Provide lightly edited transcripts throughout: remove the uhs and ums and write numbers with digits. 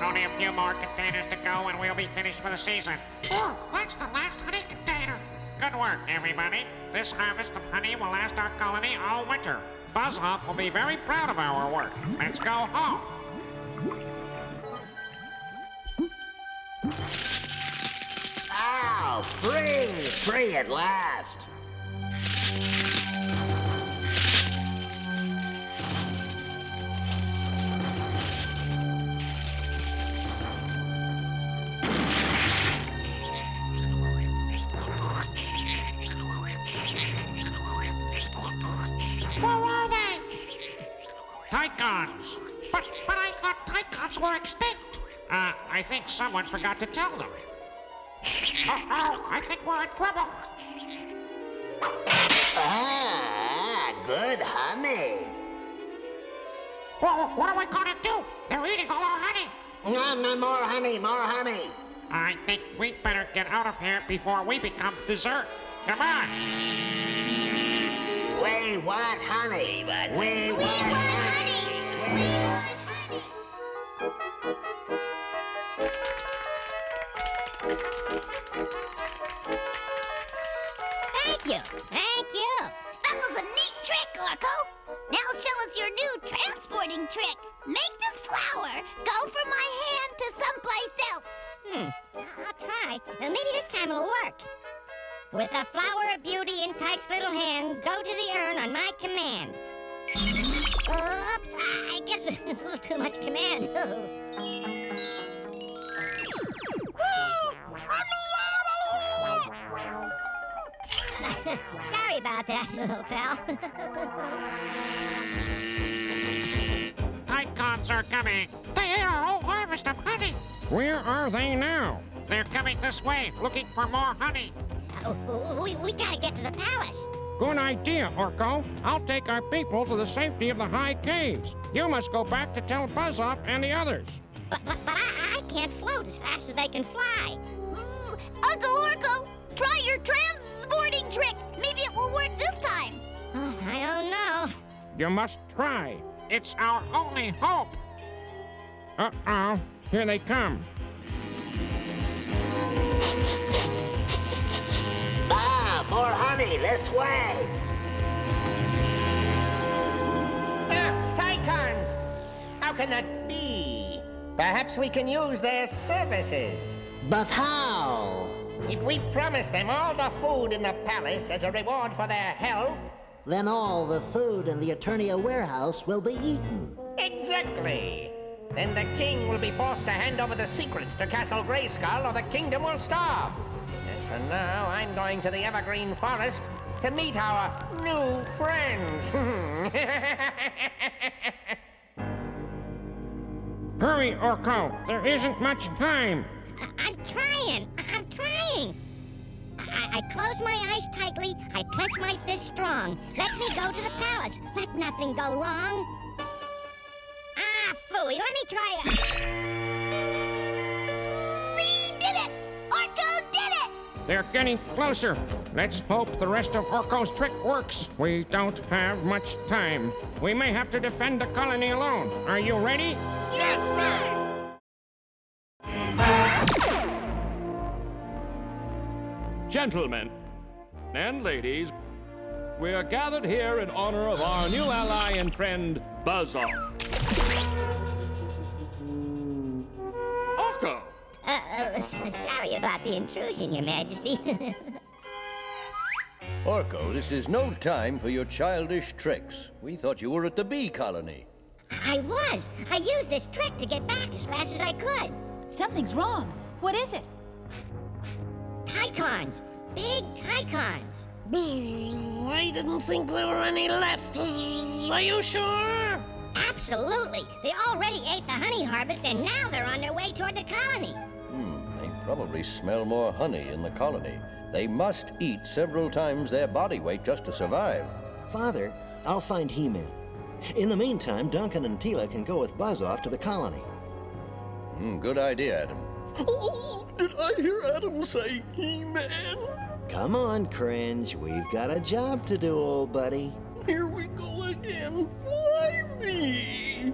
Only a few more containers to go and we'll be finished for the season. Oh, that's the last honey container. Good work, everybody. This harvest of honey will last our colony all winter. Buzz-Off will be very proud of our work. Let's go home. Oh, free at last. Where are they? Tychons. But I thought Tychons were extinct. I think someone forgot to tell them. Uh-oh, I think we're in trouble. Ah, good honey. Well, what are we gonna do? They're eating all our honey. No, more honey. I think we better get out of here before we become dessert. Come on. We want honey. We want honey. We want honey. Thank you. That was a neat trick, Orko. Now show us your new transporting trick. Make this flower go from my hand to someplace else. I'll try. Maybe this time it'll work. With a flower of beauty in Tyke's little hand, go to the urn on my command. Oops, I guess it's a little too much command. Sorry about that, little pal. Tychons are coming. They ate our whole harvest of honey. Where are they now? They're coming this way, looking for more honey. We gotta get to the palace. Good idea, Orko. I'll take our people to the safety of the high caves. You must go back to tell Buzz-Off and the others. But I can't float as fast as they can fly. Uncle Orko, try your transporting trick. Maybe it will work this time. I don't know. You must try. It's our only hope. Uh-oh. Here they come. Ah, more honey this way. Tychons! How can that be? Perhaps we can use their services. But how? If we promise them all the food in the palace as a reward for their help... Then all the food in the Eternia warehouse will be eaten. Exactly. Then the king will be forced to hand over the secrets to Castle Grayskull or the kingdom will starve. As for now, I'm going to the Evergreen Forest to meet our new friends. Hurry, Orko. There isn't much time. I'm trying. I close my eyes tightly. I clench my fist strong. Let me go to the palace. Let nothing go wrong. Ah, phooey. Let me try it. We did it! Orko did it! They're getting closer. Let's hope the rest of Orko's trick works. We don't have much time. We may have to defend the colony alone. Are you ready? Yes, sir! Gentlemen and ladies, we are gathered here in honor of our new ally and friend, Buzz-Off. Orko! Sorry about the intrusion, Your Majesty. Orko, this is no time for your childish tricks. We thought you were at the bee colony. I was. I used this trick to get back as fast as I could. Something's wrong. What is it? Tychons. Big Tychons. I didn't think there were any left. Are you sure? Absolutely. They already ate the honey harvest, and now they're on their way toward the colony. They probably smell more honey in the colony. They must eat several times their body weight just to survive. Father, I'll find He-Man. In the meantime, Duncan and Teela can go with Buzz off to the colony. Good idea, Adam. Oh, did I hear Adam say He-Man? Come on, Cringe. We've got a job to do, old buddy. Here we go again. Why me?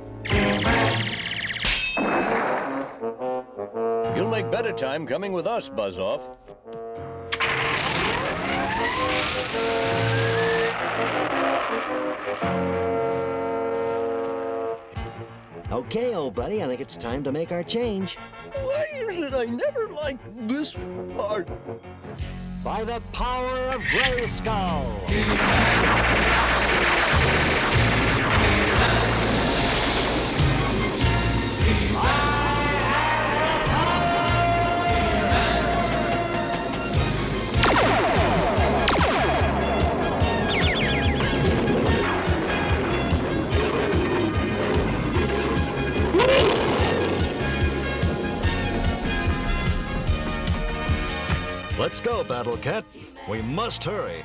You'll make better time coming with us, Buzz-Off. Okay, old buddy, I think it's time to make our change. Why is it I never liked this part? By the power of Grayskull! Let's go, Battle Cat. We must hurry.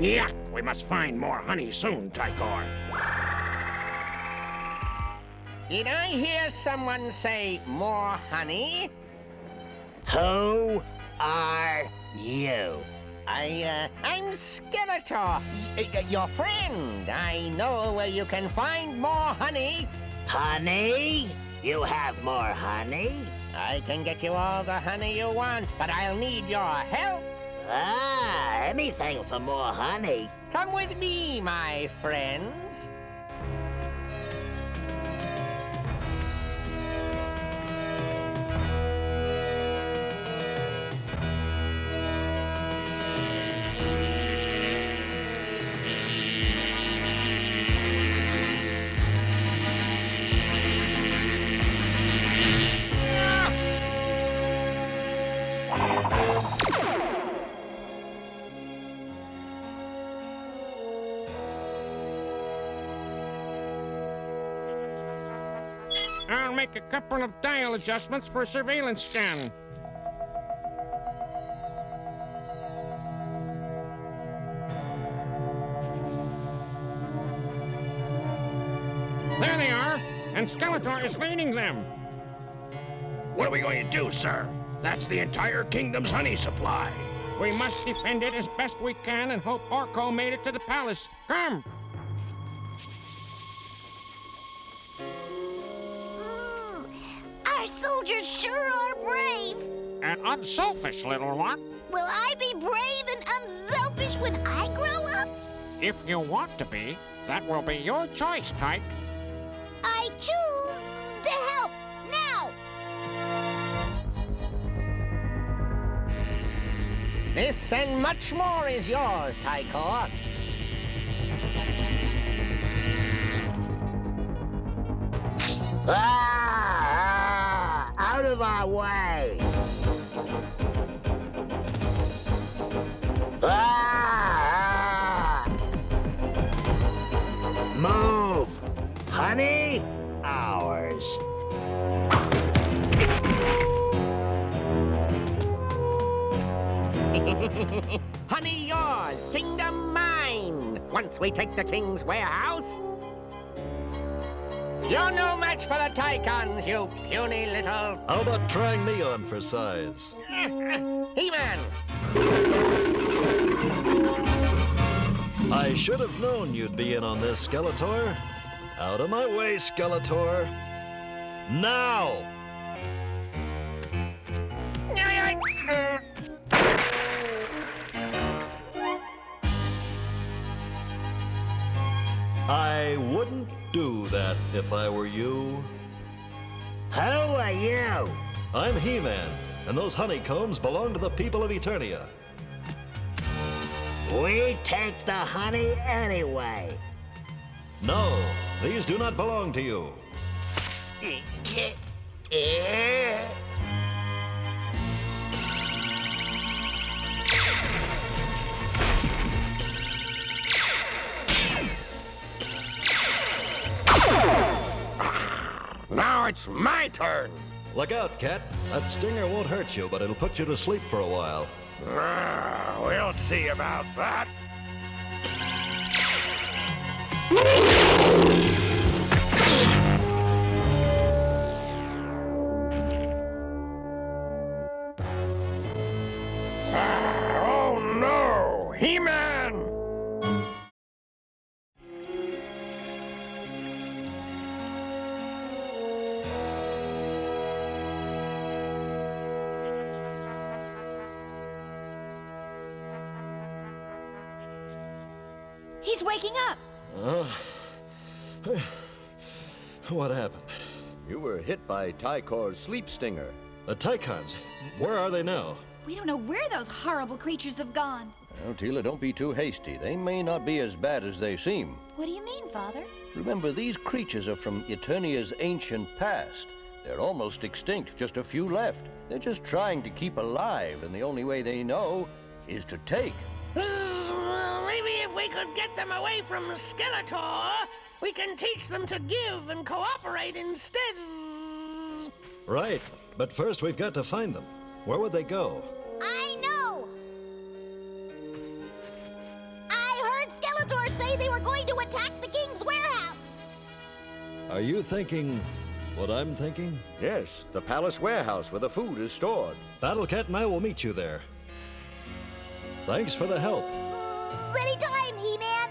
Yuck! We must find more honey soon, Tykor. Did I hear someone say more honey? Who are you? I'm Skeletor, your friend. I know where you can find more honey. Honey? You have more honey? I can get you all the honey you want, but I'll need your help. Anything for more honey. Come with me, my friends. I'll make a couple of dial adjustments for a surveillance scan. There they are, and Skeletor is leading them. What are we going to do, sir? That's the entire kingdom's honey supply. We must defend it as best we can and hope Orko made it to the palace. Come! Our soldiers sure are brave. An unselfish little one. Will I be brave and unselfish when I grow up? If you want to be, that will be your choice, Tyke. I choose to help now. This and much more is yours, Tykor. Out of our way! Move! Honey, ours. Honey yours, kingdom mine. Once we take the king's warehouse. You're no match for the Tycons, you puny little... How about trying me on for size? He-Man! I should have known you'd be in on this, Skeletor. Out of my way, Skeletor. Now! I wouldn't do that if I were you. Who are you? I'm He-Man, and those honeycombs belong to the people of Eternia. We take the honey anyway. No, these do not belong to you. Now it's my turn. Look out, Cat. That stinger won't hurt you, but it'll put you to sleep for a while. We'll see about that. Oh no! He-Man! He's waking up. What happened? You were hit by Tykor's sleep stinger. The Tycons. Where are they now? We don't know where those horrible creatures have gone. Well, Teela, don't be too hasty. They may not be as bad as they seem. What do you mean, Father? Remember, these creatures are from Eternia's ancient past. They're almost extinct, just a few left. They're just trying to keep alive, and the only way they know is to take. Maybe if we could get them away from Skeletor, we can teach them to give and cooperate instead. Right, but first we've got to find them. Where would they go? I know! I heard Skeletor say they were going to attack the king's warehouse. Are you thinking what I'm thinking? Yes, the palace warehouse where the food is stored. Battlecat and I will meet you there. Thanks for the help. Anytime, He-Man.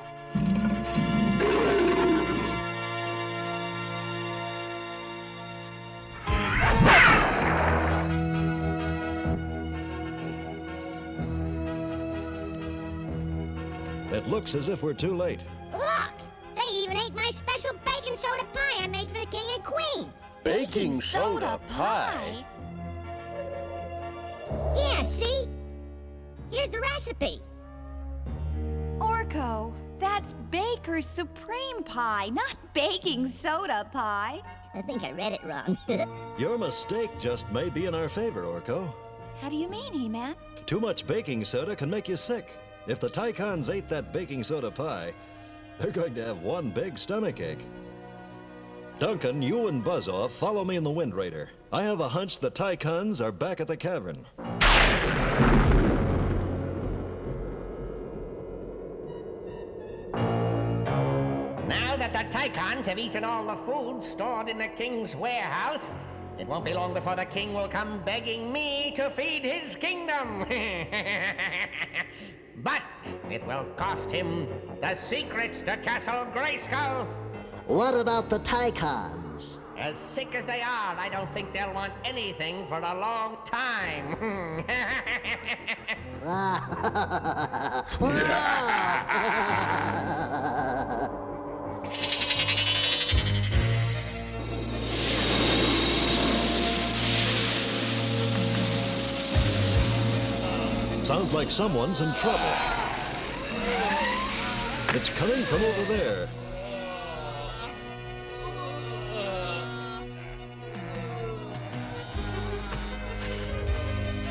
It looks as if we're too late. Look! They even ate my special baking soda pie I made for the king and queen. Baking soda pie? Yeah, see? Here's the recipe. Orko, that's Baker's Supreme Pie, not baking soda pie. I think I read it wrong. Your mistake just may be in our favor, Orko. How do you mean, He-Man? Too much baking soda can make you sick. If the Tycons ate that baking soda pie, they're going to have one big stomachache. Duncan, you and Buzz-Off follow me in the Wind Raider. I have a hunch the Tycons are back at the cavern. Now that the Tycons have eaten all the food stored in the king's warehouse, it won't be long before the king will come begging me to feed his kingdom. But it will cost him the secrets to Castle Grayskull. What about the Tycons? As sick as they are, I don't think they'll want anything for a long time. Sounds like someone's in trouble. It's coming from over there.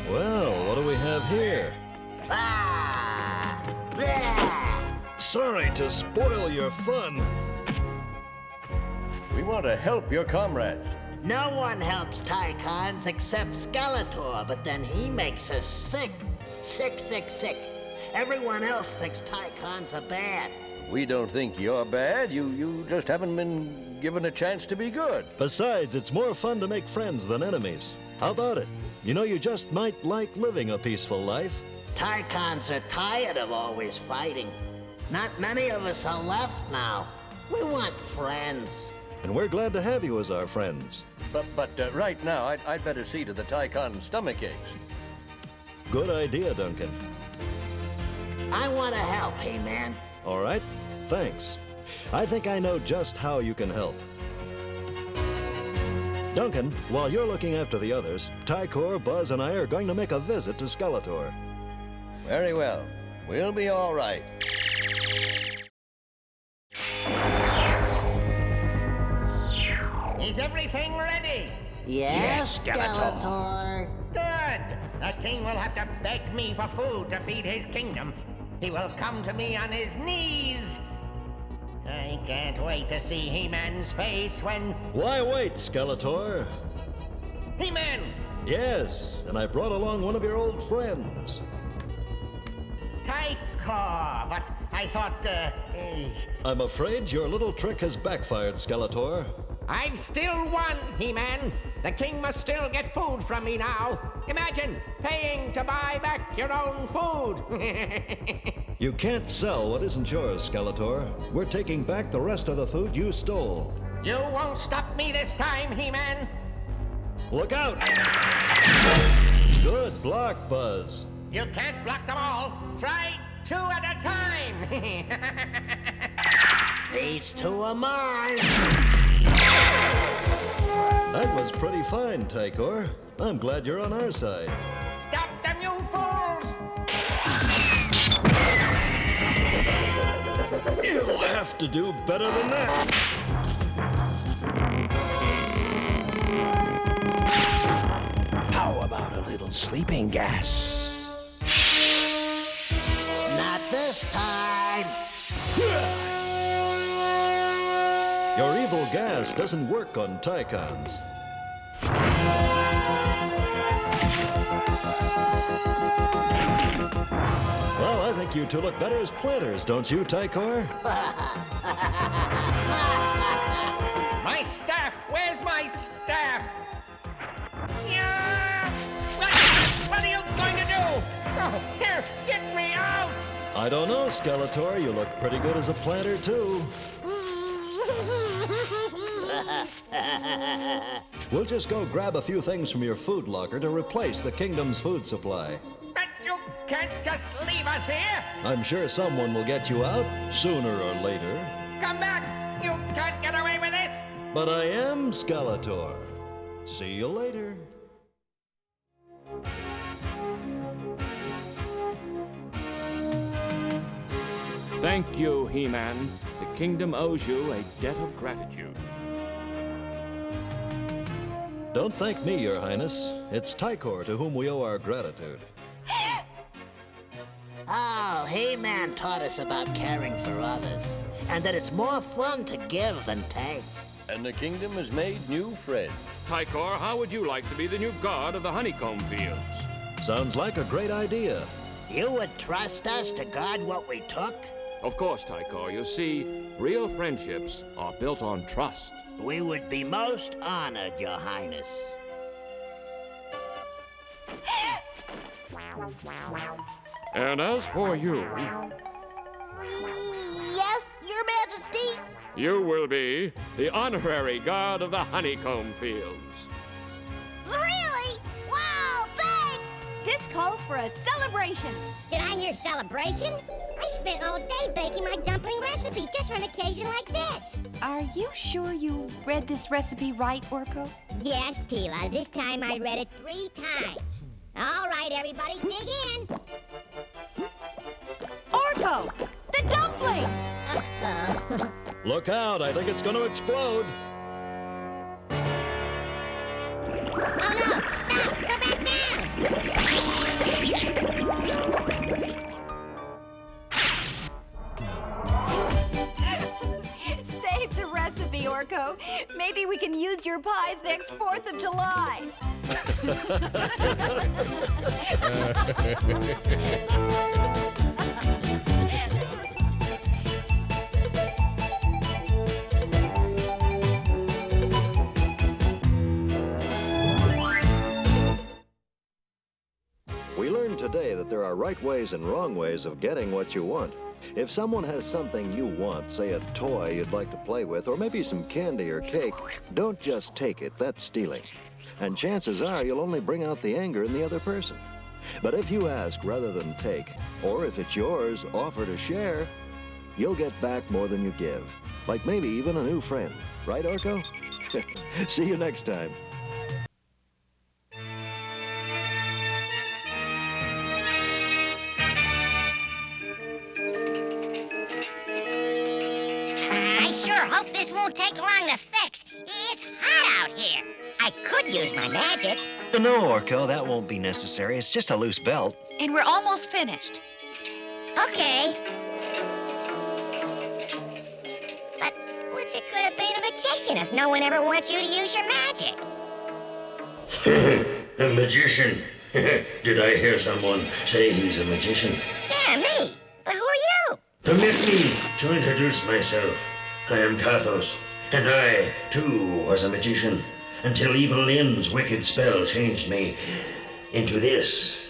Well, what do we have here? Sorry to spoil your fun. We want to help your comrades. No one helps Tycons except Skeletor, but then he makes us sick. Sick, sick, sick. Everyone else thinks Tycons are bad. We don't think you're bad. You just haven't been given a chance to be good. Besides, it's more fun to make friends than enemies. How about it? You know, you just might like living a peaceful life. Tycons are tired of always fighting. Not many of us are left now. We want friends. And we're glad to have you as our friends. But right now, I'd better see to the Tycon stomach aches. Good idea, Duncan. I want to help, He-Man. All right, thanks. I think I know just how you can help. Duncan, while you're looking after the others, Tykor, Buzz, and I are going to make a visit to Skeletor. Very well. We'll be all right. Is everything ready? Yes, Skeletor. Good! The king will have to beg me for food to feed his kingdom. He will come to me on his knees. I can't wait to see He-Man's face when... Why wait, Skeletor? He-Man! Yes, and I brought along one of your old friends. Tychor, but I thought, I'm afraid your little trick has backfired, Skeletor. I've still won, He-Man. The king must still get food from me now. Imagine paying to buy back your own food. You can't sell what isn't yours, Skeletor. We're taking back the rest of the food you stole. You won't stop me this time, He-Man. Look out! Good block, Buzz. You can't block them all. Try 2 at a time. These 2 are mine. That was pretty fine, Tychor. I'm glad you're on our side. Stop them, you fools! You'll have to do better than that. How about a little sleeping gas? Not this time. Your evil gas doesn't work on Tychons. Well, I think you two look better as planters, don't you, Tychor? My staff! Where's my staff? Yeah! What are you going to do? Oh, here, get me out! I don't know, Skeletor. You look pretty good as a planter, too. We'll just go grab a few things from your food locker to replace the kingdom's food supply. But you can't just leave us here! I'm sure someone will get you out, sooner or later. Come back! You can't get away with this! But I am Skeletor. See you later. Thank you, He-Man. The kingdom owes you a debt of gratitude. Don't thank me, Your Highness. It's Tychor to whom we owe our gratitude. Oh, He-Man taught us about caring for others, and that it's more fun to give than take. And the kingdom has made new friends. Tychor, how would you like to be the new guard of the honeycomb fields? Sounds like a great idea. You would trust us to guard what we took? Of course, Tychor. You see, real friendships are built on trust. We would be most honored, Your Highness. And as for you, Yes, Your Majesty? you will be the honorary guard of the honeycomb fields. Really? Wow, thanks! This calls for a celebration. Did I hear celebration? I spent all day baking my dumpling recipe just for an occasion like this. Are you sure you read this recipe right, Orko? Yes, Teela. This time I read it 3 times. All right, everybody, dig in. Orko! The dumplings! Uh-oh. Look out, I think it's going to explode. Oh, no! Stop! Go back down! Save the recipe, Orko. Maybe we can use your pies next 4th of July. We learned today that there are right ways and wrong ways of getting what you want. If someone has something you want, say a toy you'd like to play with, or maybe some candy or cake, don't just take it. That's stealing. And chances are you'll only bring out the anger in the other person. But if you ask rather than take, or if it's yours, offer to share, you'll get back more than you give. Like maybe even a new friend. Right, Orko? See you next time. I sure hope this won't take long to fix. It's hot out here. I could could use my magic. No, Orko, that won't be necessary. It's just a loose belt. And we're almost finished. Okay. But what's it good of being a magician if no one ever wants you to use your magic? A magician? Did I hear someone say he's a magician? Yeah, me. But who are you? Permit me to introduce myself. I am Kathos, and I, too, was a magician, until Evil Lynn's wicked spell changed me into this.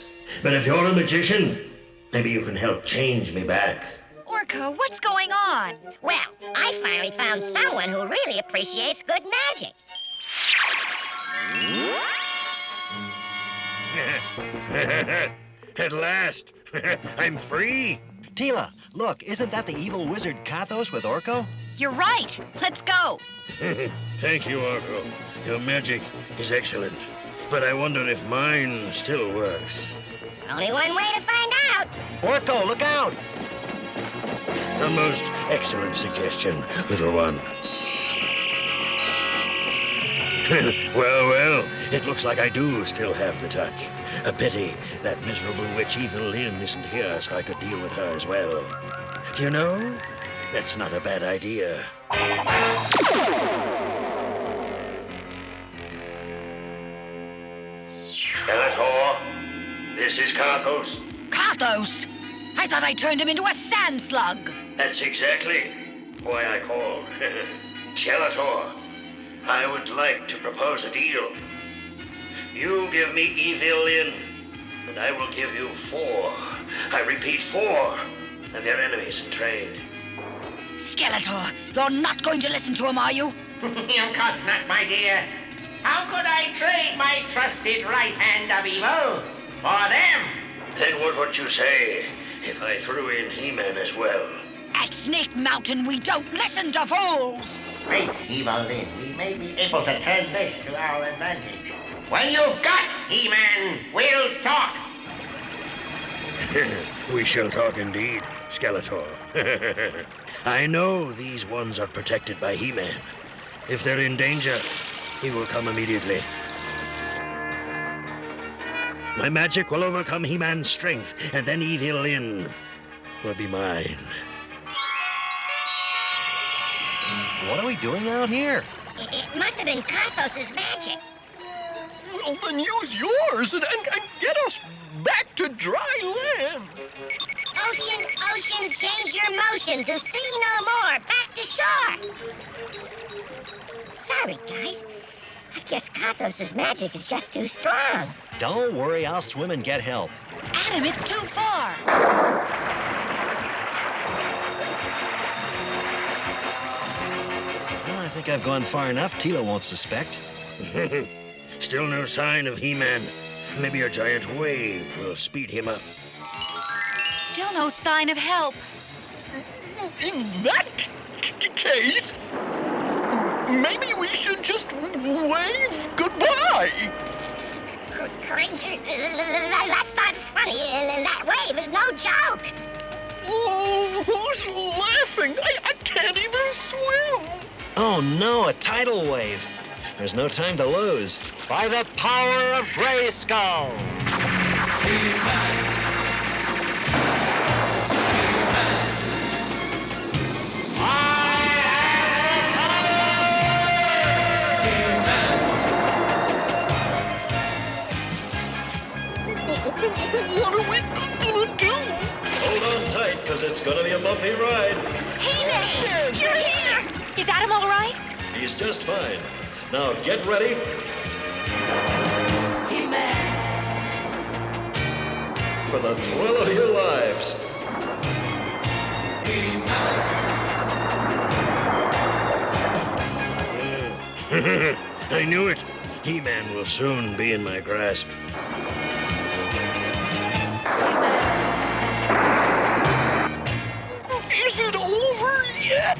But if you're a magician, maybe you can help change me back. Orko, what's going on? Well, I finally found someone who really appreciates good magic. At last, I'm free. Teela, look, isn't that the evil wizard Kathos with Orko? You're right. Let's go. Thank you, Orko. Your magic is excellent. But I wonder if mine still works. Only one way to find out. Orko, look out! A most excellent suggestion, little one. Well, it looks like I do still have the touch. A pity that miserable witch Evil Lynn isn't here so I could deal with her as well. You know, that's not a bad idea. Skeletor, this is Kathos. Kathos! I thought I turned him into a sand slug. That's exactly why I called. Skeletor, I would like to propose a deal. You give me Evil Lynn, and I will give you 4. I repeat, 4 of your enemies in trade. Skeletor, you're not going to listen to him, are you? Of course not, my dear. How could I trade my trusted right hand of evil for them? Then what would you say if I threw in He-Man as well? At Snake Mountain, we don't listen to fools. Great, Evil Lynn. We may be able to turn this to our advantage. When you've got He-Man, we'll talk. We shall talk indeed, Skeletor. I know these ones are protected by He-Man. If they're in danger, he will come immediately. My magic will overcome He-Man's strength, and then Evil Lynn will be mine. What are we doing out here? It must have been Kathos' magic. Well, then use yours and get us back to dry land. Ocean, ocean, change your motion to sea no more. Back to shore. Sorry, guys. I guess Kathos' magic is just too strong. Don't worry, I'll swim and get help. Adam, it's too far. Well, I think I've gone far enough. Teela won't suspect. Still no sign of He-Man. Maybe a giant wave will speed him up. Still no sign of help. In that case, maybe we should just wave goodbye. Cringer, that's not funny. That wave is no joke. Oh, who's laughing? I can't even swim. Oh no, a tidal wave. There's no time to lose. By the power of Grayskull! What are we gonna do? Hold on tight, because it's gonna be a bumpy ride. Hey, you're here! Is Adam all right? He's just fine. Now get ready. For the thrill of your lives. I knew it. He-Man will soon be in my grasp. Is it over yet?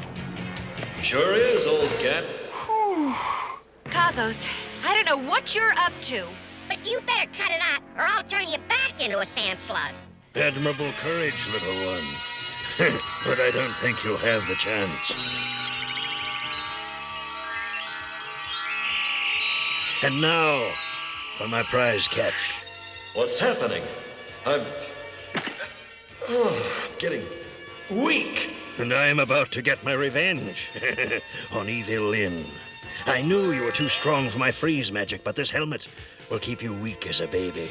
Sure is, old cat. Kathos, I don't know what you're up to. But you better cut it out, or I'll turn you back into a sand slug. Admirable courage, little one. But I don't think you'll have the chance. And now, for my prize catch. What's happening? I'm getting weak. And I'm about to get my revenge on Evil Lyn. I knew you were too strong for my freeze magic, but this helmet will keep you weak as a baby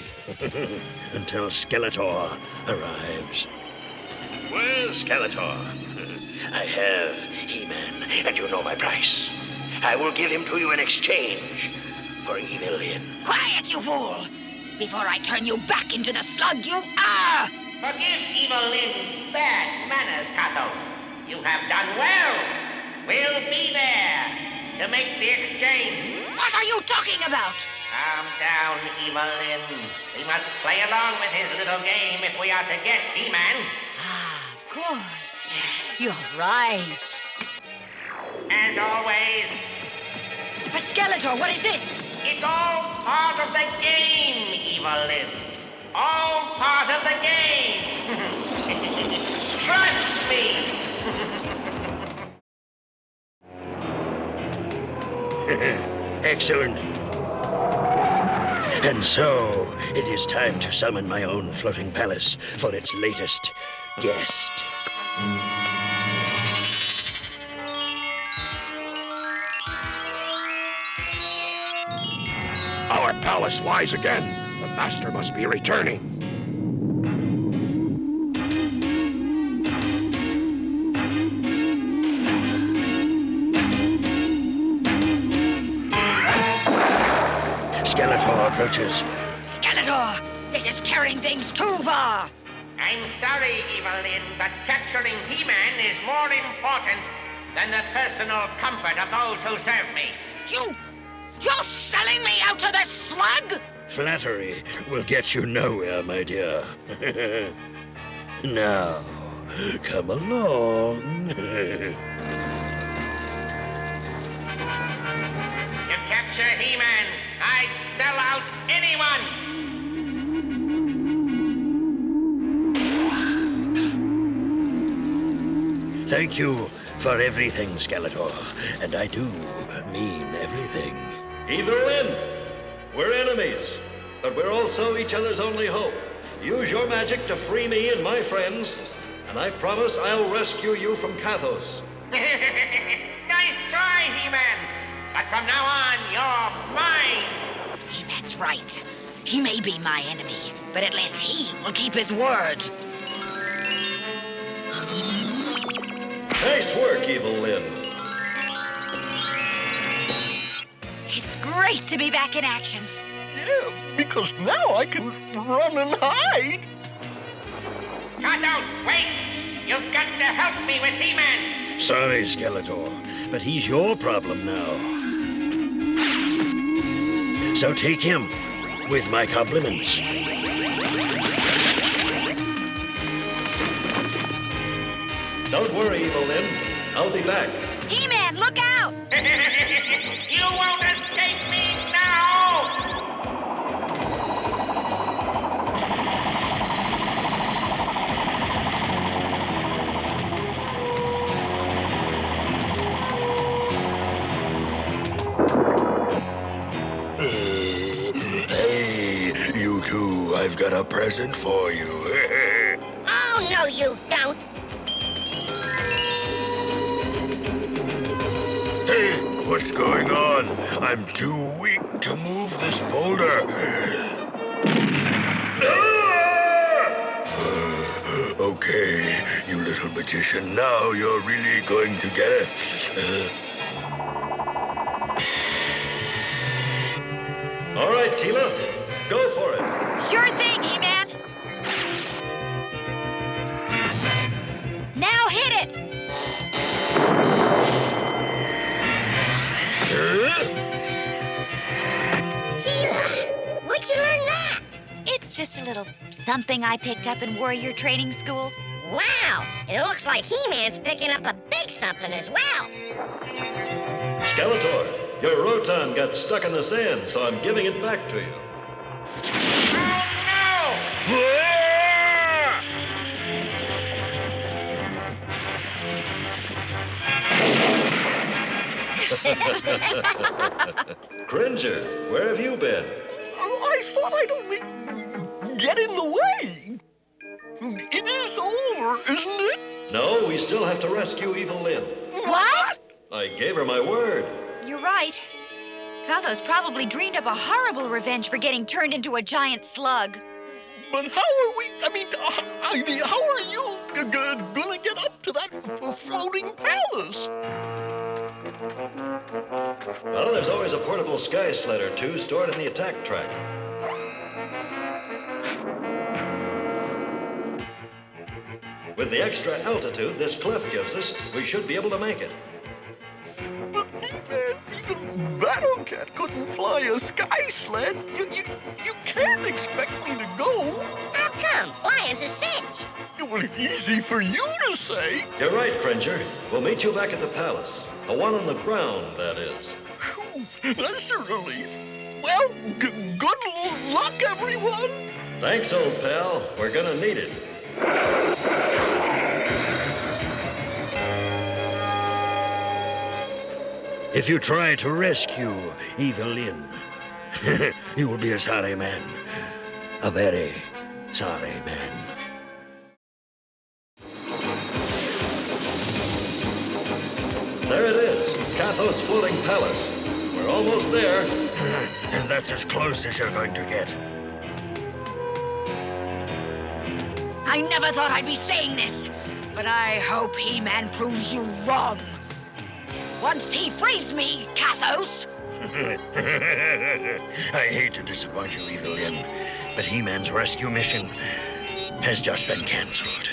until Skeletor arrives. Well, Skeletor, I have He-Man, and you know my price. I will give him to you in exchange for Evil Lyn. Quiet, you fool! Before I turn you back into the slug you are! Forgive Evil Lyn's bad manners, Kathos. You have done well. We'll be there to make the exchange. What are you talking about? Calm down, Evil Lyn. We must play along with his little game if we are to get He-Man. Ah, of course. You're right. As always. But Skeletor, what is this? It's all part of the game, Evil Lyn. All part of the game. Trust me. Excellent. And so, it is time to summon my own floating palace for its latest guest. Our palace lies again. The master must be returning. Skeletor approaches. Skeletor, this is carrying things too far. I'm sorry, Evil Lyn, but capturing He-Man is more important than the personal comfort of those who serve me. You're selling me out to this slug? Flattery will get you nowhere, my dear. Now, come along. To capture He-Man, I'd sell out anyone. Thank you for everything, Skeletor. And I do mean everything. Evil Lyn, we're enemies, but we're also each other's only hope. Use your magic to free me and my friends, and I promise I'll rescue you from Kathos. Nice try, He-Man. But from now on, you're mine. He-Man's right. He may be my enemy, but at least he will keep his word. Nice work, Evil Lyn. It's great to be back in action. Yeah, because now I can run and hide. Kathos, wait! You've got to help me with He-Man. Sorry, Skeletor, but he's your problem now. So take him with my compliments. Don't worry, Evil Lyn. I'll be back. He-Man, look out! You won't escape me now! Hey, you two, I've got a present for you. Oh, no, you don't. Hey, what's going on? I'm too weak to move this boulder. Okay, you little magician, now you're really going to get it. All right, Teela, go for it. Sure thing, He-Man. Now hit it! Teela, where'd you learn that? It's just a little something I picked up in warrior training school. Wow, it looks like He-Man's picking up a big something as well. Skeletor, your roton got stuck in the sand, so I'm giving it back to you. Cringer, where have you been? I thought I'd only get in the way. It is over, isn't it? No, we still have to rescue Evil Lynn. What? I gave her my word. You're right. Kathos probably dreamed up a horrible revenge for getting turned into a giant slug. But how are we, how are you gonna get up to that floating palace? Well, there's always a portable sky sled or two stored in the attack track. With the extra altitude this cliff gives us, we should be able to make it. But He-Man, even Battle Cat couldn't fly a sky sled. You can't expect me to go. How come? Flying's a cinch. It was easy for you to say. You're right, Cringer. We'll meet you back at the palace. The one on the ground, that is. Whew, that's a relief. Well, good luck, everyone. Thanks, old pal. We're gonna need it. If you try to rescue Evil Lynn, you will be a sorry man. A very sorry man. There it is, Kathos Floating Palace. We're almost there. And that's as close as you're going to get. I never thought I'd be saying this, but I hope He-Man proves you wrong. Once he frees me, Kathos. I hate to disappoint you, Evil Lynn, but He-Man's rescue mission has just been canceled.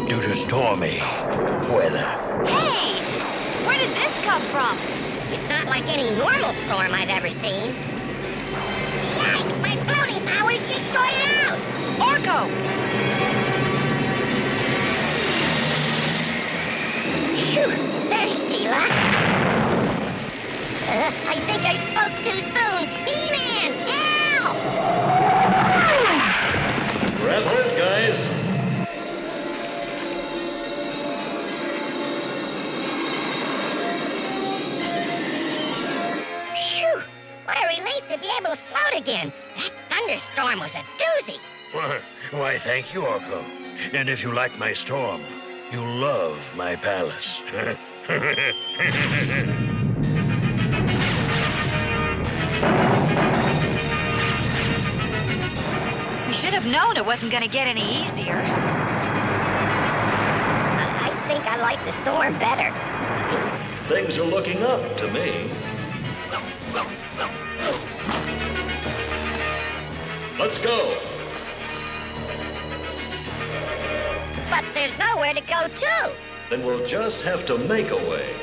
Due to stormy weather. Hey! Where did this come from? It's not like any normal storm I've ever seen. Yikes! My floating powers just shorted out! Orko! Phew! Thanks, Teela. I think I spoke too soon. He-Man, help! Grab hold, guys. Phew! What a relief to be able to float again. That thunderstorm was a doozy. Why, thank you, Orko. And if you like my storm, you'll love my palace. We should have known it wasn't going to get any easier. I think I like the storm better. Things are looking up to me. Let's go. But there's nowhere to go to. Then we'll just have to make a way.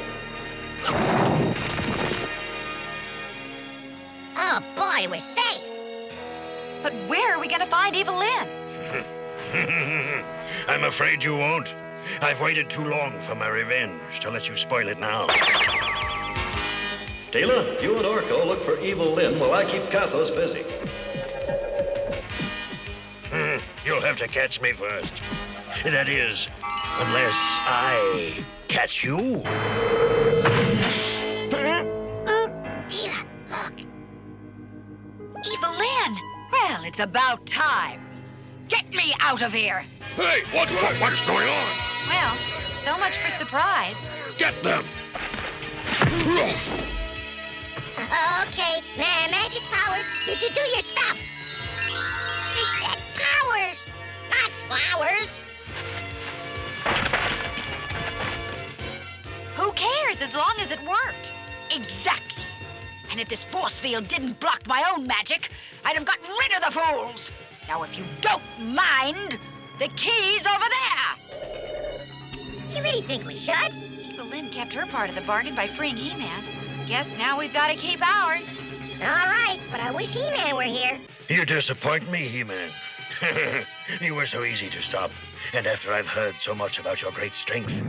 Oh boy, we're safe. But where are we going to find Evil Lynn? I'm afraid you won't. I've waited too long for my revenge to let you spoil it now. Teela, you and Orko look for Evil Lynn while I keep Kathos busy. You'll have to catch me first. That is, unless I catch you. Teela, look. Evil Lynn! Well, it's about time. Get me out of here! Hey, what's going on? Well, so much for surprise. Get them! Okay, magic powers, do your stuff. I said powers, not flowers. Who cares as long as it worked? Exactly. And if this force field didn't block my own magic, I'd have gotten rid of the fools. Now, if you don't mind, the key's over there. Do you really think we should? Evil Lynn kept her part of the bargain by freeing He-Man. Guess now we've got to keep ours. All right, but I wish He-Man were here. You disappoint me, He-Man. You were so easy to stop. And after I've heard so much about your great strength.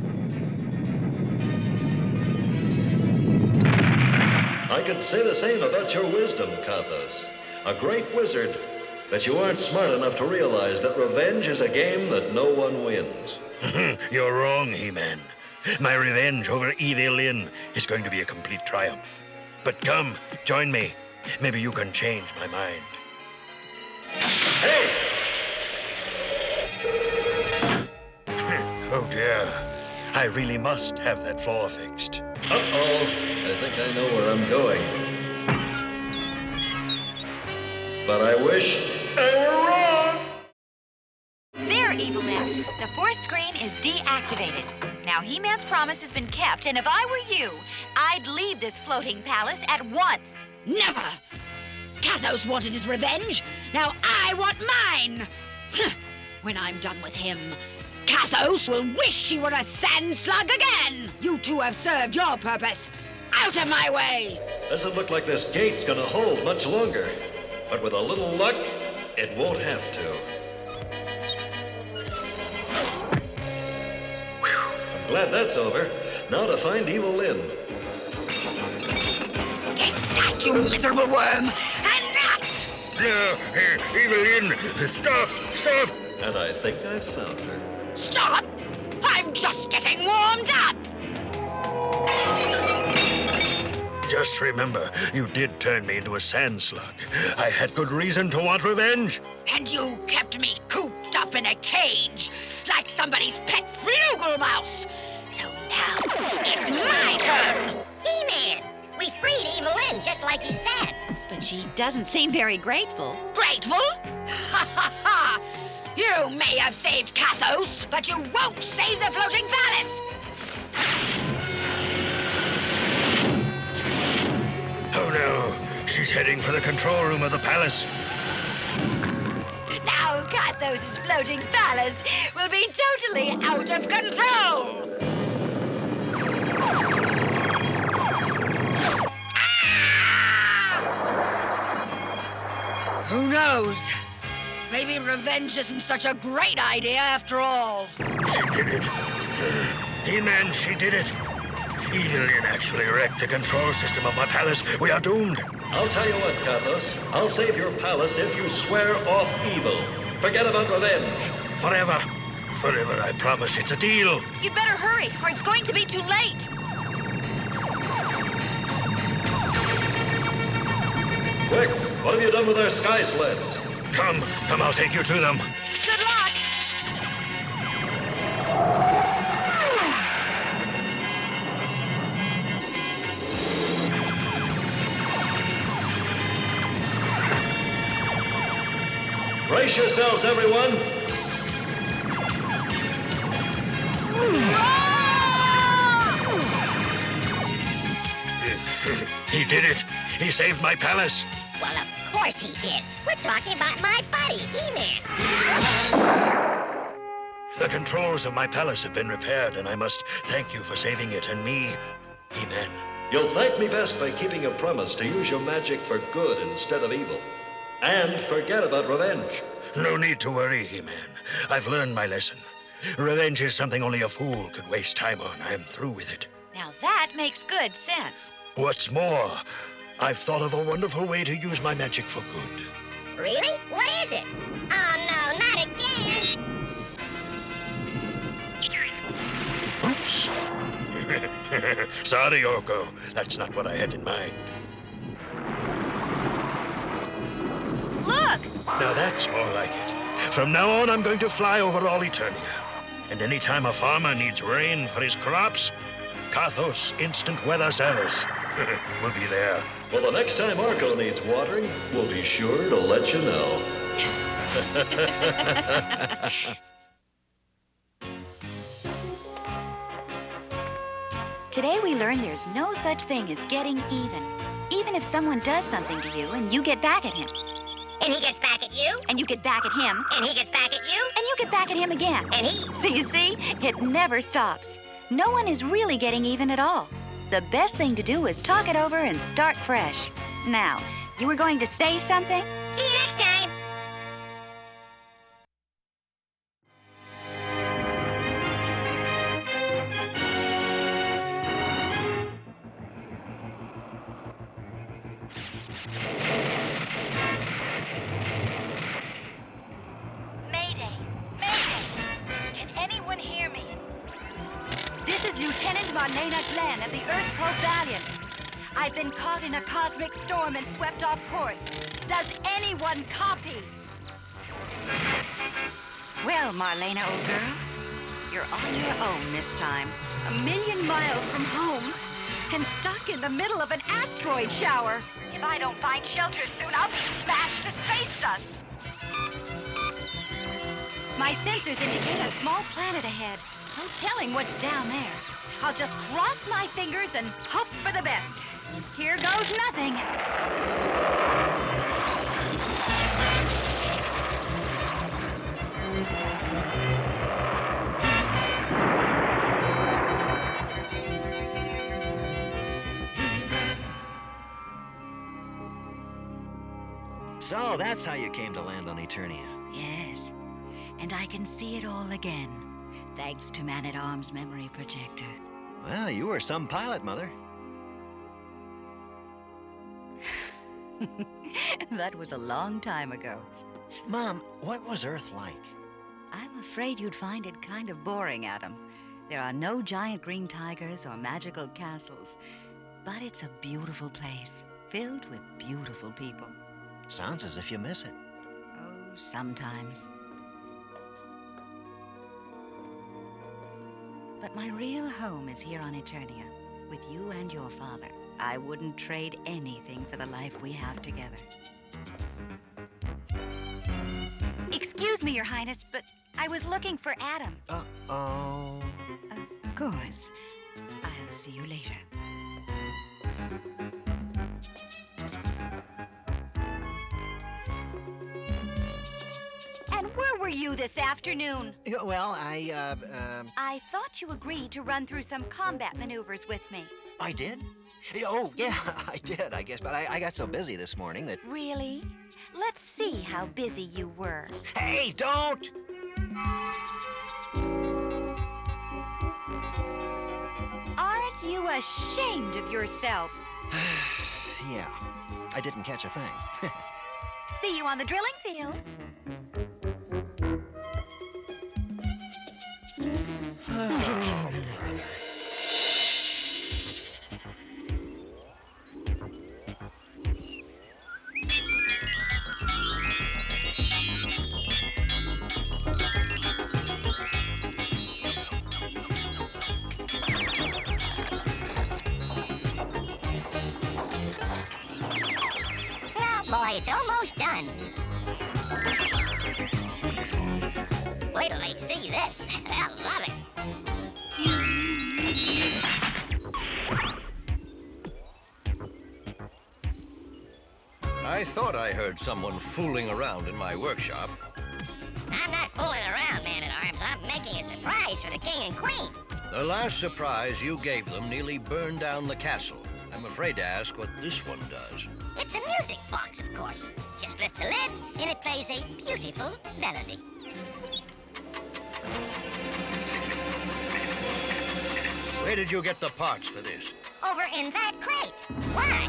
I could say the same about your wisdom, Kathos. A great wizard, but you aren't smart enough to realize that revenge is a game that no one wins. You're wrong, He-Man. My revenge over Evelyn is going to be a complete triumph. But come, join me. Maybe you can change my mind. Hey! Oh dear. I really must have that floor fixed. Uh-oh. I think I know where I'm going. But I wish I were wrong! There, Evelyn. The force screen is deactivated. Now, He-Man's promise has been kept, and if I were you, I'd leave this floating palace at once. Never! Kathos wanted his revenge. Now I want mine! When I'm done with him, Kathos will wish he were a sand slug again! You two have served your purpose. Out of my way! Doesn't look like this gate's gonna hold much longer. But with a little luck, it won't have to. I'm glad that's over. Now to find Evil Lynn. Take that, you miserable worm! And that! No, Evelyn, stop! And I think I've found her. Stop! I'm just getting warmed up! Just remember, you did turn me into a sand slug. I had good reason to want revenge. And you kept me cooped up in a cage, like somebody's pet flugel-mouse. So now, it's my turn! He-Man! We freed Evelyn, just like you said. But she doesn't seem very grateful. Grateful? Ha ha ha! You may have saved Kathos, but you won't save the floating palace! Oh no, she's heading for the control room of the palace. Now Kathos' floating palace will be totally out of control! Who knows? Maybe revenge isn't such a great idea after all. She did it. He-Man, she did it. Evelyn actually wrecked the control system of my palace. We are doomed. I'll tell you what, Kathos. I'll save your palace if you swear off evil. Forget about revenge. Forever. Forever, I promise. It's a deal. You'd better hurry, or it's going to be too late. Quick, what have you done with our sky sleds? Come, I'll take you to them. Good luck! Brace yourselves, everyone. He did it. He saved my palace. Well, of course he did. We're talking about my buddy, He-Man. The controls of my palace have been repaired, and I must thank you for saving it and me, He-Man. You'll thank me best by keeping your promise to use your magic for good instead of evil. And forget about revenge. No need to worry, He-Man. I've learned my lesson. Revenge is something only a fool could waste time on. I'm through with it. Now that makes good sense. What's more, I've thought of a wonderful way to use my magic for good. Really? What is it? Oh, no, not again! Oops. Sorry, Orko. That's not what I had in mind. Look! Now that's more like it. From now on, I'm going to fly over all Eternia. And anytime a farmer needs rain for his crops, Kathos Instant Weather Service will be there. Well, the next time Orko needs watering, we'll be sure to let you know. Today we learned there's no such thing as getting even. Even if someone does something to you and you get back at him. And he gets back at you. And you get back at him. And he gets back at you. And you get back at him again. And he... So you see, it never stops. No one is really getting even at all. The best thing to do is talk it over and start fresh. Now, you were going to say something? See you next time. Mayday! Mayday! Can anyone hear me? This is Lieutenant Marlena Glenn of the Earth Probe Valiant. I've been caught in a cosmic storm and swept off course. Does anyone copy? Well, Marlena, old girl, you're on your own this time. 1,000,000 miles from home and stuck in the middle of an asteroid shower. If I don't find shelter soon, I'll be smashed to space dust. My sensors indicate a small planet ahead. No telling what's down there. I'll just cross my fingers and hope for the best. Here goes nothing. So that's how you came to land on Eternia. Yes, and I can see it all again, thanks to Man-at-Arms' memory projector. Well, you were some pilot, Mother. That was a long time ago. Mom, what was Earth like? I'm afraid you'd find it kind of boring, Adam. There are no giant green tigers or magical castles. But it's a beautiful place, filled with beautiful people. Sounds as if you miss it. Oh, sometimes. But my real home is here on Eternia, with you and your father. I wouldn't trade anything for the life we have together. Excuse me, Your Highness, but I was looking for Adam. Uh-oh. Of course. I'll see you later. And where were you this afternoon? Yeah, well, I thought you agreed to run through some combat maneuvers with me. I did? Oh, yeah, I did, I guess. But I got so busy this morning that... Really? Let's see how busy you were. Hey, don't! Aren't you ashamed of yourself? Yeah, I didn't catch a thing. See you on the drilling field. Boy, it's almost done. Wait till they see this. They'll love it. I thought I heard someone fooling around in my workshop. I'm not fooling around, Man-at-Arms. I'm making a surprise for the king and queen. The last surprise you gave them nearly burned down the castle. I'm afraid to ask what this one does. It's a music box, of course. Just lift the lid, and it plays a beautiful melody. Where did you get the parts for this? Over in that crate. Why?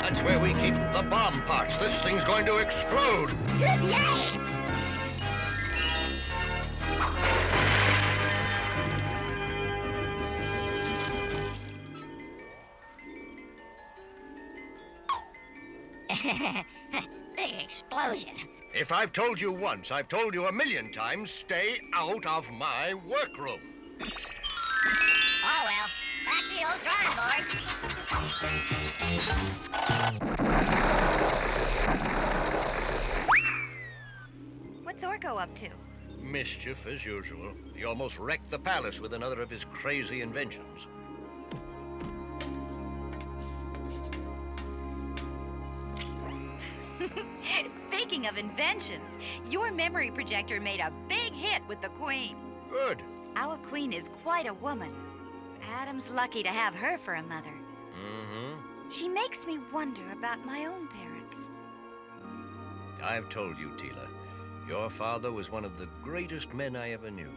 That's where we keep the bomb parts. This thing's going to explode. Yes! Big explosion. If I've told you once, I've told you 1,000,000 times, stay out of my workroom. Oh, well. Back to the old drawing board. What's Orko up to? Mischief, as usual. He almost wrecked the palace with another of his crazy inventions. Speaking of inventions, your memory projector made a big hit with the Queen. Good. Our Queen is quite a woman. Adam's lucky to have her for a mother. Mm-hmm. She makes me wonder about my own parents. I've told you, Teela. Your father was one of the greatest men I ever knew.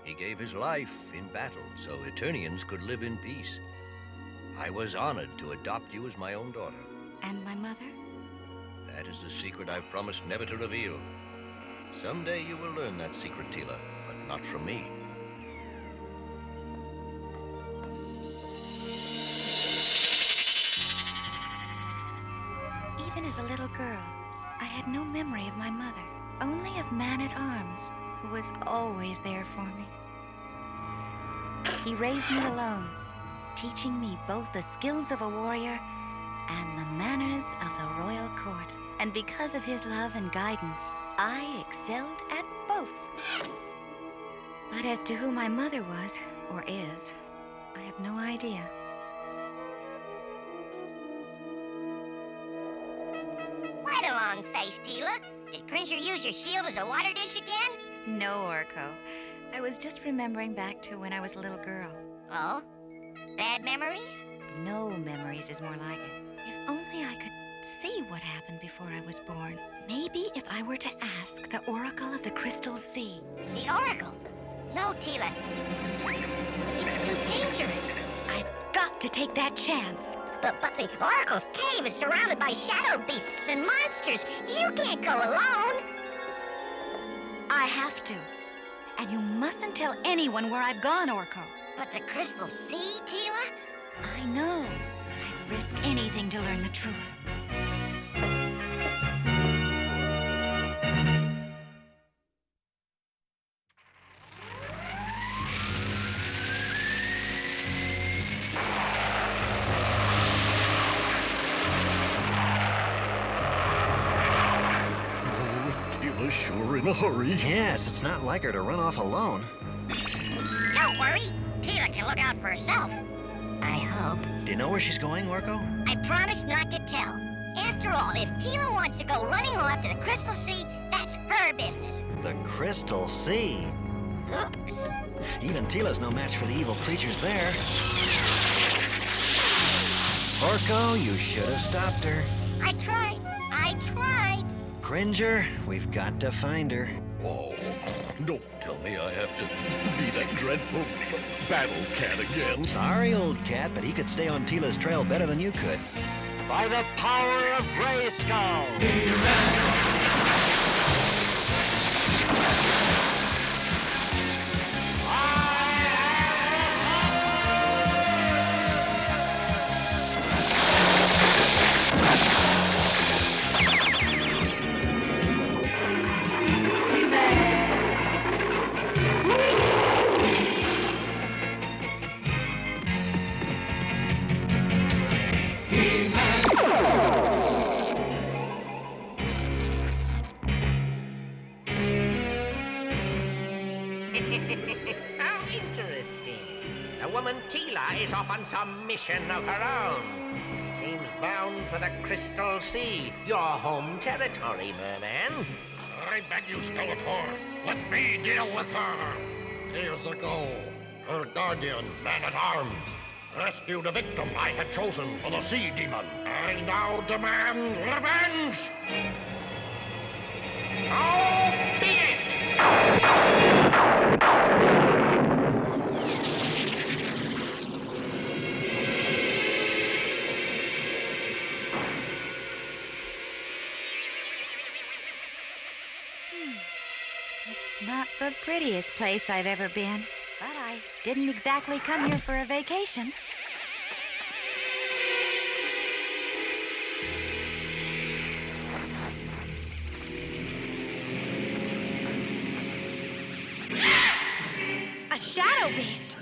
He gave his life in battle so Eternians could live in peace. I was honored to adopt you as my own daughter. And my mother? That is the secret I've promised never to reveal. Someday you will learn that secret, Teela, but not from me. was a little girl, I had no memory of my mother, only of Man-at-Arms, who was always there for me. He raised me alone, teaching me both the skills of a warrior and the manners of the royal court. And because of his love and guidance, I excelled at both. But as to who my mother was, or is, I have no idea. Quite a long face, Teela. Did Cringer use your shield as a water dish again? No, Orko. I was just remembering back to when I was a little girl. Oh? Bad memories? No memories is more like it. If only I could see what happened before I was born. Maybe if I were to ask the Oracle of the Crystal Sea. The Oracle? No, Teela. It's too dangerous. I've got to take that chance. But the Oracle's cave is surrounded by shadow beasts and monsters. You can't go alone. I have to. And you mustn't tell anyone where I've gone, Orko. But the Crystal Sea, Teela? I know. I'd risk anything to learn the truth. Teela's sure in a hurry. Yes, it's not like her to run off alone. Don't worry. Teela can look out for herself. I hope. Do you know where she's going, Orko? I promise not to tell. After all, if Teela wants to go running off to the Crystal Sea, that's her business. The Crystal Sea. Oops. Even Teela's no match for the evil creatures there. Orko, you should have stopped her. I tried. Cringer, we've got to find her. Oh, don't tell me I have to be that dreadful battle cat again. Sorry, old cat, but he could stay on Teela's trail better than you could. By the power of Grayskull! How interesting. The woman Teela is off on some mission of her own. Seems bound for the Crystal Sea, your home territory, merman. I beg you, Skeletor. Let me deal with her. Years ago, her guardian, Man-at-Arms, rescued a victim I had chosen for the Sea Demon. I now demand revenge! So be it! It's not the prettiest place I've ever been, but I didn't exactly come here for a vacation. A shadow beast?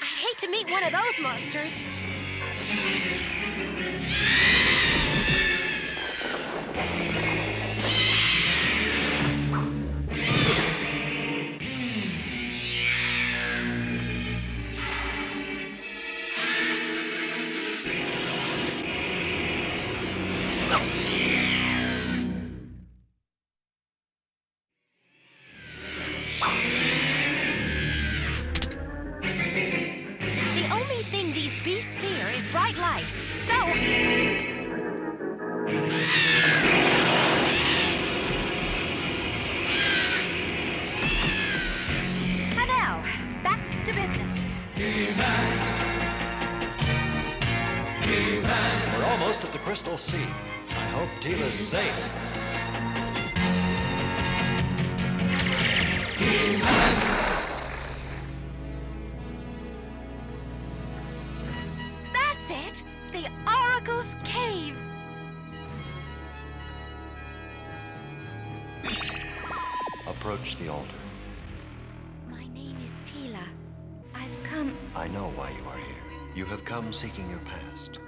I hate to meet one of those monsters. We're almost at the Crystal Sea. I hope Teela's safe. That's it! The Oracle's Cave! Approach the altar. My name is Teela. I've come... I know why you are here. You have come seeking your past.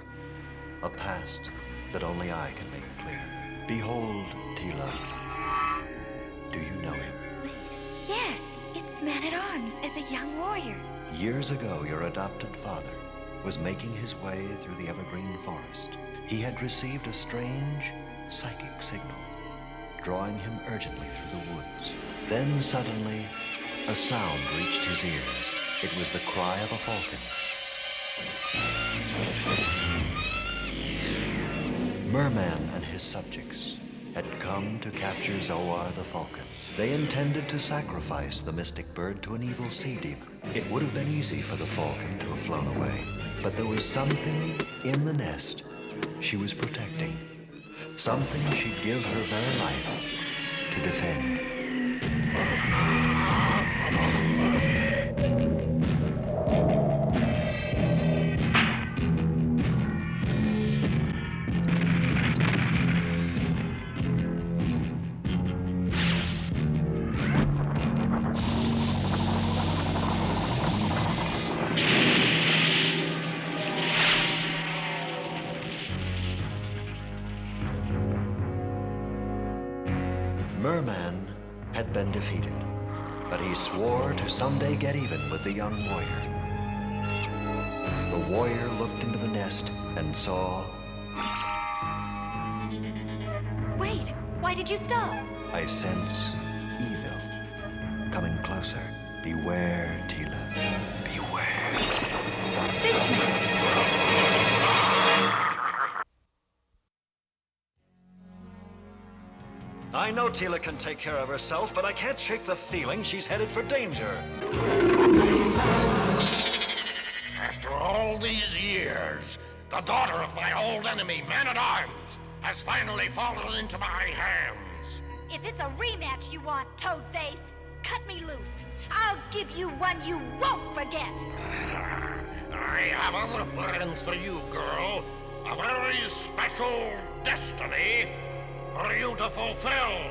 A past that only I can make clear. Behold, Teela. Do you know him? Wait. Yes, it's Man-at-Arms as a young warrior. Years ago, your adopted father was making his way through the evergreen forest. He had received a strange psychic signal, drawing him urgently through the woods. Then suddenly, a sound reached his ears. It was the cry of a falcon. Merman and his subjects had come to capture Zoar the falcon. They intended to sacrifice the mystic bird to an evil sea demon. It would have been easy for the falcon to have flown away, but there was something in the nest she was protecting. Something she'd give her very life to defend. Merman had been defeated, but he swore to someday get even with the young warrior. The warrior looked into the nest and saw... Wait, why did you stop? I sense evil coming closer. Beware, Teela. Beware. Fishman! I know Teela can take care of herself, but I can't shake the feeling she's headed for danger. After all these years, the daughter of my old enemy, Man-at-Arms, has finally fallen into my hands. If it's a rematch you want, Toadface, cut me loose. I'll give you one you won't forget. I have other plans for you, girl. A very special destiny for you to fulfill.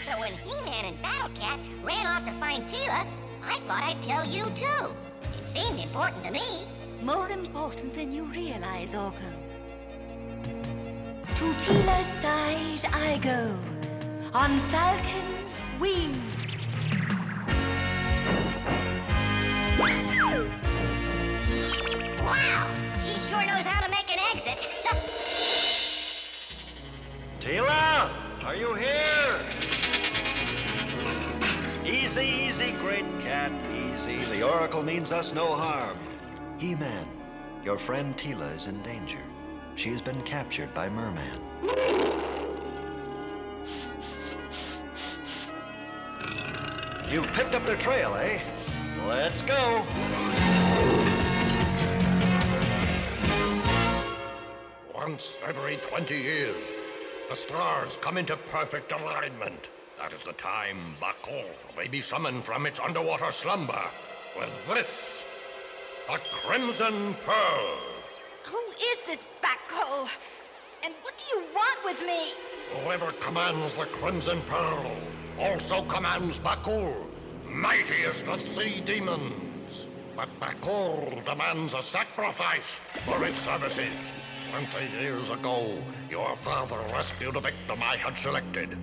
So when He-Man and Battle Cat ran off to find Teela, I thought I'd tell you too. It seemed important to me. More important than you realize, Orko. To Teela's side I go, on falcon's wings. Wow, she sure knows how to make an exit. Teela, are you here? Easy, easy, great cat, easy. The oracle means us no harm. He-Man, your friend Teela is in danger. She has been captured by Merman. You've picked up their trail, eh? Let's go. Once every 20 years, the stars come into perfect alignment. That is the time Bakul may be summoned from its underwater slumber with this, the Crimson Pearl. Who is this Bakul? And what do you want with me? Whoever commands the Crimson Pearl also commands Bakul, mightiest of sea demons. But Bakul demands a sacrifice for its services. 20 years ago, your father rescued a victim I had selected.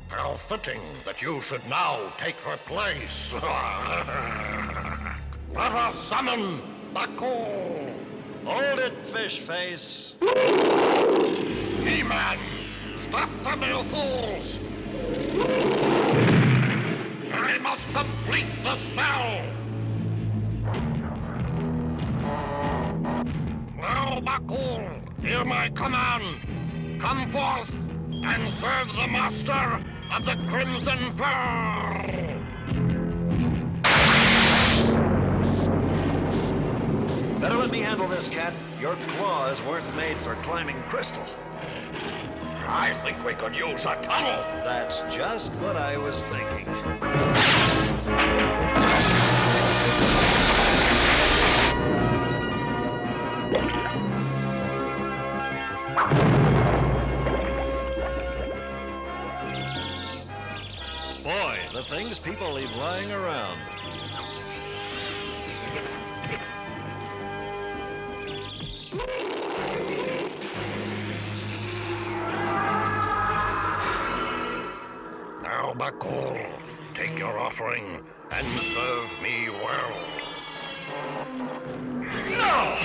How fitting that you should now take her place. Let us summon Bakul. Hold it, fish face. He-Man, stop them, you fools! I must complete the spell! Now, Bakul, hear my command. Come forth and serve the master of the Crimson Pearl! Better let me handle this, cat. Your claws weren't made for climbing crystal. I think we could use a tunnel. That's just what I was thinking. these people leave lying around. Now, Bakul, take your offering and serve me well. No!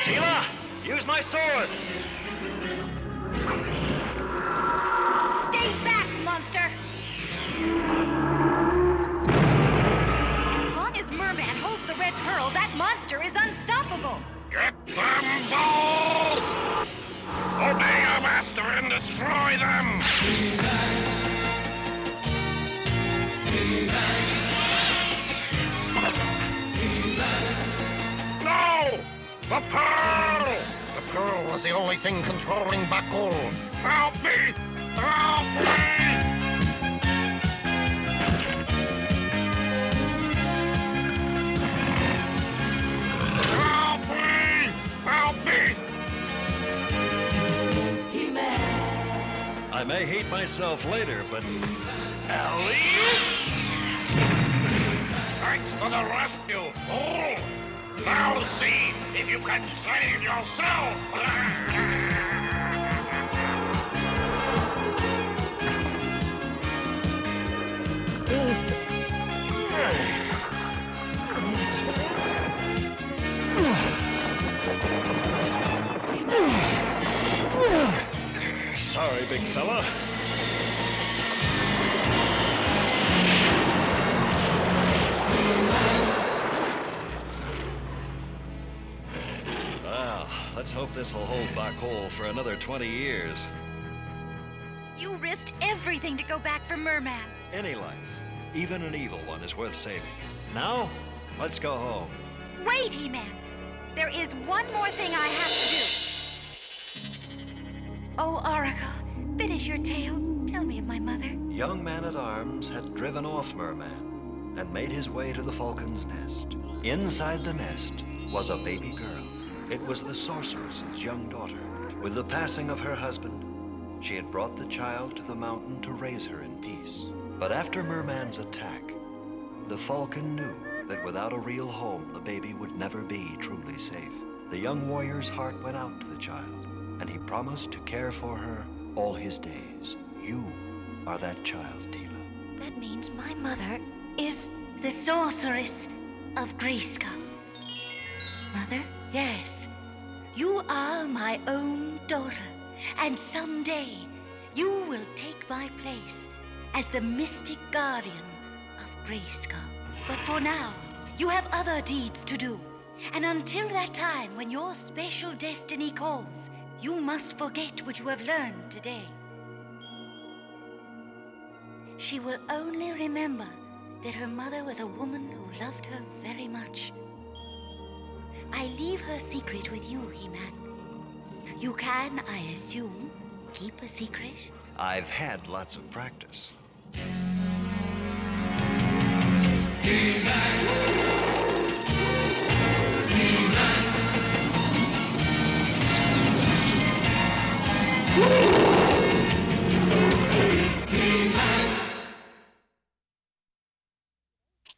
Teela, use my sword! Stay back, monster! As long as Merman holds the red pearl, that monster is unstoppable! Get them both! Obey your master and destroy them! No! The pearl! The pearl was the only thing controlling Bakul. Help me! Help me! Help me! Help me! I may hate myself later, but... Ellie? Thanks for the rescue, fool! Now see if you can save yourself! Sorry, big fella. Well, let's hope this will hold Bakul for another 20 years. You risked everything to go back for Merman. Any life, even an evil one, is worth saving. Now, let's go home. Wait, He-Man. There is one more thing I have to do. Oh, Oracle, finish your tale. Tell me of my mother. Young Man-at-Arms had driven off Merman and made his way to the Falcon's nest. Inside the nest was a baby girl. It was the Sorceress's young daughter. With the passing of her husband, she had brought the child to the mountain to raise her in peace. But after Merman's attack, the Falcon knew that without a real home, the baby would never be truly safe. The young warrior's heart went out to the child, and he promised to care for her all his days. You are that child, Teela. That means my mother is the Sorceress of Grayskull. Mother? Yes. You are my own daughter, and someday you will take my place as the mystic guardian of Grayskull. But for now, you have other deeds to do. And until that time when your special destiny calls, you must forget what you have learned today. She will only remember that her mother was a woman who loved her very much. I leave her secret with you, He-Man. You can, I assume, keep a secret? I've had lots of practice.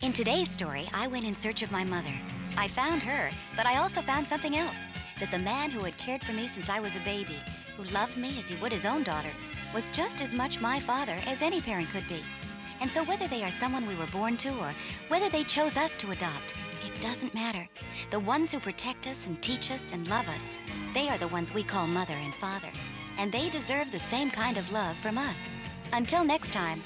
In today's story, I went in search of my mother. I found her, but I also found something else. That the man who had cared for me since I was a baby, who loved me as he would his own daughter, was just as much my father as any parent could be. And so whether they are someone we were born to or whether they chose us to adopt, it doesn't matter. The ones who protect us and teach us and love us, they are the ones we call mother and father. And they deserve the same kind of love from us. Until next time,